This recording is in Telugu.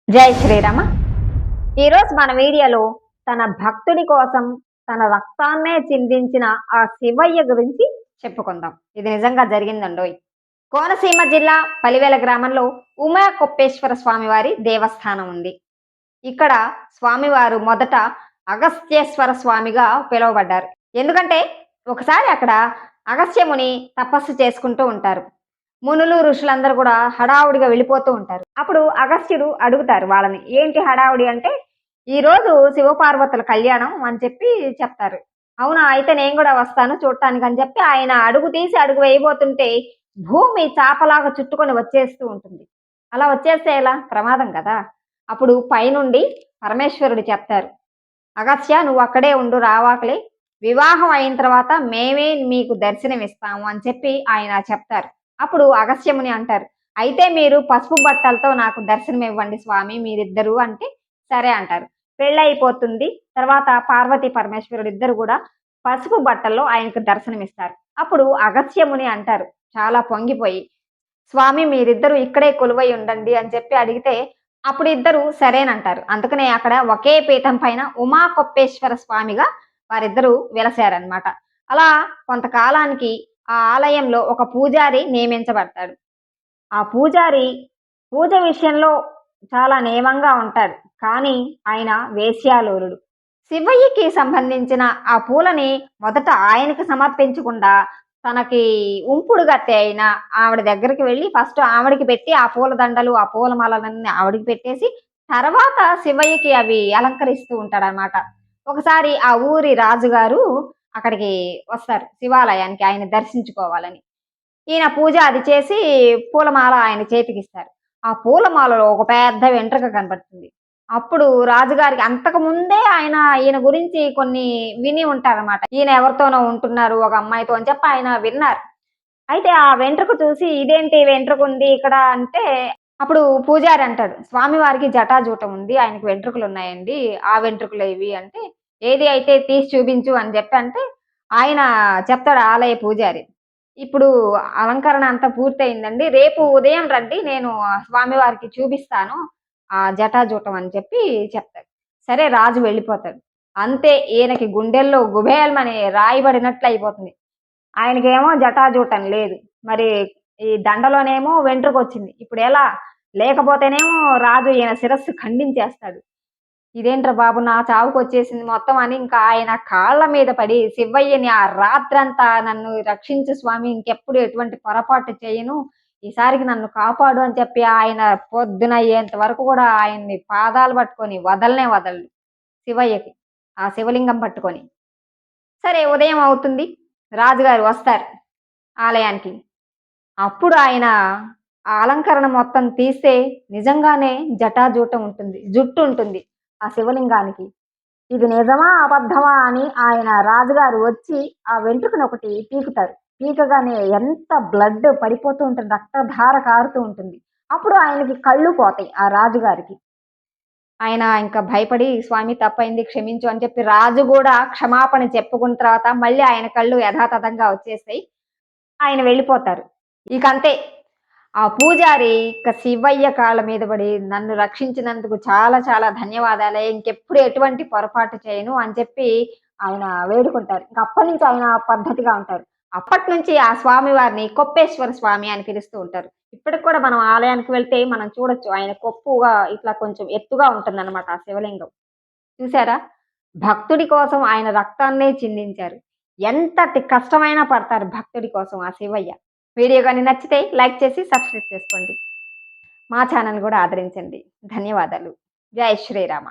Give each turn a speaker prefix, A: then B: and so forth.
A: జై శ్రీరామ. ఈరోజు మన వీడియోలో తన భక్తుడి కోసం తన రక్తాన్నే చిందించిన ఆ శివయ్య గురించి చెప్పుకుందాం. ఇది నిజంగా జరిగిందండోయ్. కోనసీమ జిల్లా పలివేల గ్రామంలో ఉమా కొప్పేశ్వర స్వామివారి దేవస్థానం ఉంది. ఇక్కడ స్వామివారు మొదట అగస్త్యేశ్వర స్వామిగా పిలువబడ్డారు. ఎందుకంటే ఒకసారి అక్కడ అగస్త్యముని తపస్సు చేసుకుంటూ ఉంటారు. మునులు ఋషులందరూ కూడా హడావుడిగా వెళ్ళిపోతూ ఉంటారు. అప్పుడు అగస్త్యుడు అడుగుతారు వాళ్ళని, ఏంటి హడావుడి అంటే, ఈ రోజు శివపార్వతుల కళ్యాణం అని చెప్పి చెప్తారు. అవునా, అయితే నేను కూడా వస్తాను చూడటానికి అని చెప్పి ఆయన అడుగు తీసి అడుగు వేయబోతుంటే భూమి చాపలాగా చుట్టుకొని వచ్చేస్తూ ఉంటుంది. అలా వచ్చేస్తే ఎలా, ప్రమాదం కదా. అప్పుడు పైనుండి పరమేశ్వరుడు చెప్తారు, అగస్త్య నువ్వు అక్కడే ఉండు, రావాకలే, వివాహం అయిన తర్వాత మేమే మీకు దర్శనం ఇస్తాము అని చెప్పి ఆయన చెప్తారు. అప్పుడు అగస్త్యముని అంటారు, అయితే మీరు పసుపు బట్టలతో నాకు దర్శనం ఇవ్వండి స్వామి మీరిద్దరు అంటే సరే అంటారు. పెళ్ళైపోతుంది. తర్వాత పార్వతీ పరమేశ్వరుడు ఇద్దరు కూడా పసుపు బట్టల్లో ఆయనకు దర్శనం ఇస్తారు. అప్పుడు అగస్త్యముని అంటారు చాలా పొంగిపోయి, స్వామి మీరిద్దరు ఇక్కడే కొలువై ఉండండి అని చెప్పి అడిగితే అప్పుడు ఇద్దరు సరేనంటారు. అందుకనే అక్కడ ఒకే పీఠం పైన ఉమా కొప్పేశ్వర స్వామిగా వారిద్దరూ వెలసారనమాట. అలా కొంతకాలానికి ఆ ఆలయంలో ఒక పూజారి నియమించబడతాడు. ఆ పూజారి పూజ విషయంలో చాలా నియమంగా ఉంటాడు. కానీ ఆయన వేశ్యాలోలుడు. శివయ్యకి సంబంధించిన ఆ పూలని మొదట ఆయనకు సమర్పించకుండా తనకి ఉంపుడు గత్తె అయిన ఆవిడ దగ్గరికి వెళ్ళి ఫస్ట్ ఆవిడకి పెట్టి ఆ పూల దండలు ఆ పూల మాలలన్నీ ఆవిడకి పెట్టేసి తర్వాత శివయ్యకి అవి అలంకరిస్తూ ఉంటాడనమాట. ఒకసారి ఆ ఊరి రాజుగారు అక్కడికి వస్తారు శివాలయానికి ఆయన దర్శించుకోవాలని. ఈయన పూజ అది చేసి పూలమాల ఆయన చేతికిస్తారు. ఆ పూలమాలలో ఒక పెద్ద వెంట్రుక కనబడుతుంది. అప్పుడు రాజుగారికి అంతకు ముందే ఈయన గురించి కొన్ని విని ఉంటారనమాట. ఈయన ఎవరితోనో ఉంటున్నారు ఒక అమ్మాయితో అని చెప్పి ఆయన విన్నారు. అయితే ఆ వెంట్రుక చూసి ఇదేంటి వెంట్రుక ఉంది ఇక్కడ అంటే అప్పుడు పూజారి అంటాడు, స్వామివారికి జటాజూటం ఉంది, ఆయనకి వెంట్రుకలు ఉన్నాయండి, ఆ వెంట్రుకలు ఇవి అంటే, ఏది అయితే తీసి చూపించు అని చెప్పి అంటే ఆయన చెప్తాడు ఆలయ పూజారి, ఇప్పుడు అలంకరణ అంతా పూర్తయిందండి, రేపు ఉదయం రండి నేను స్వామివారికి చూపిస్తాను ఆ జటాజూటం అని చెప్పి చెప్తాడు. సరే రాజు వెళ్ళిపోతాడు. అంతే ఈయనకి గుండెల్లో గుబేల్మని రాయబడినట్లు అయిపోతుంది. ఆయనకేమో జటాజూటం లేదు, మరి ఈ దండలోనేమో వెంట్రుకొచ్చింది, ఇప్పుడు ఎలా, లేకపోతేనేమో రాజు ఈయన శిరస్సు ఖండించేస్తాడు. ఇదేంట్రా బాబు నా చావుకొచ్చేసింది మొత్తం అని ఇంకా ఆయన కాళ్ళ మీద పడి శివయ్యని ఆ రాత్రంతా నన్ను రక్షించు స్వామి, ఇంకెప్పుడు ఎటువంటి పొరపాటు చేయను, ఈసారికి నన్ను కాపాడు అని చెప్పి ఆయన పొద్దున అయ్యేంత వరకు కూడా ఆయన్ని పాదాలు పట్టుకొని వదలనే వదలడు శివయ్యకి, ఆ శివలింగం పట్టుకొని. సరే ఉదయం అవుతుంది, రాజుగారు వస్తారు ఆలయానికి. అప్పుడు ఆయన ఆ అలంకరణ మొత్తం తీస్తే నిజంగానే జటాజూటం ఉంటుంది, జుట్టు ఉంటుంది ఆ శివలింగానికి. ఇది నిజమా అబద్ధమా అని ఆయన రాజుగారు వచ్చి ఆ వెంట్రుకను ఒకటి పీకుతారు. పీకగానే ఎంత బ్లడ్ పడిపోతూ ఉంటుంది, రక్తధార కారుతూ ఉంటుంది. అప్పుడు ఆయనకి కళ్ళు పోతాయి ఆ రాజుగారికి. ఆయన ఇంకా భయపడి స్వామి తప్పైంది క్షమించు అని చెప్పి రాజు కూడా క్షమాపణ చెప్పుకున్న తర్వాత మళ్ళీ ఆయన కళ్ళు యథాతథంగా వచ్చేస్తాయి. ఆయన వెళ్ళిపోతారు. ఇక అంతే. ఆ పూజారి ఇక శివయ్య కాళ్ళ మీద పడి నన్ను రక్షించినందుకు చాలా చాలా ధన్యవాదాలే, ఇంకెప్పుడు ఎటువంటి పొరపాటు చేయను అని చెప్పి ఆయన వేడుకుంటారు. ఇంక అప్పటి నుంచి ఆయన పద్ధతిగా ఉంటారు. అప్పటి నుంచి ఆ స్వామి వారిని కొప్పేశ్వర స్వామి అని పిలుస్తూ ఉంటారు. ఇప్పటికి కూడా మనం ఆలయానికి వెళ్తే మనం చూడొచ్చు, ఆయన కొప్పుగా ఇట్లా కొంచెం ఎత్తుగా ఉంటుందన్నమాట ఆ శివలింగం. చూసారా, భక్తుడి కోసం ఆయన రక్తాన్నే చిందించారు. ఎంతటి కష్టమైనా పడతారు భక్తుడి కోసం ఆ శివయ్య. వీడియో కానీ నచ్చితే లైక్ చేసి సబ్స్క్రైబ్ చేసుకోండి. మా ఛానల్ కూడా ఆదరించండి. ధన్యవాదాలు. జై శ్రీరామ.